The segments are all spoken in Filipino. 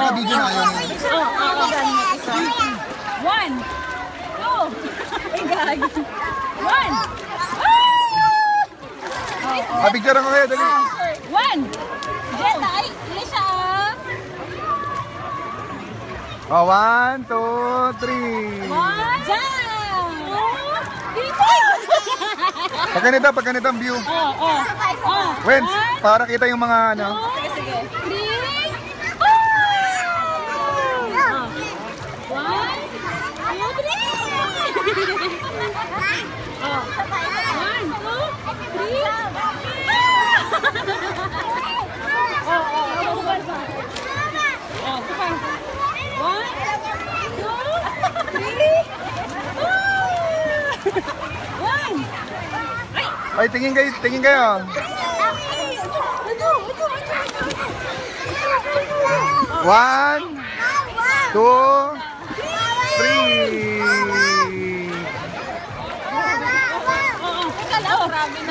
nakabidyo na ayaw niya. One. Two. Ay, gagi. One. Picture ko kayo, dali. One. Jetta, ay, ili siya. Oh, 1, 2, 3. One. Jam. Pag ganito ang view. Oh. Wens, para kita yung mga ano. Sige, sige. 3. One. Two, three. Oh. 1, 2, 3. Ay, tingin kayo. 1, 2, 3.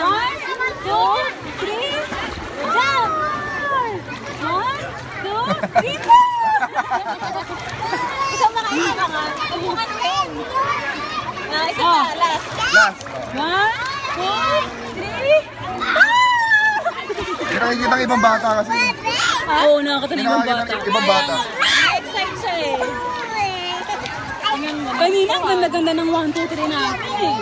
One, two, three, jump! 1, 2, 3, isang mga isa na nga. Umungan rin. Isa na, last. 1, 2, 3. Hindi nakikita ang ibang bata kasi. Oo, nakakita ng Ibang bata. Na-excite siya eh. Kanina, ang ganda-ganda ng 1, 2, 3 natin eh.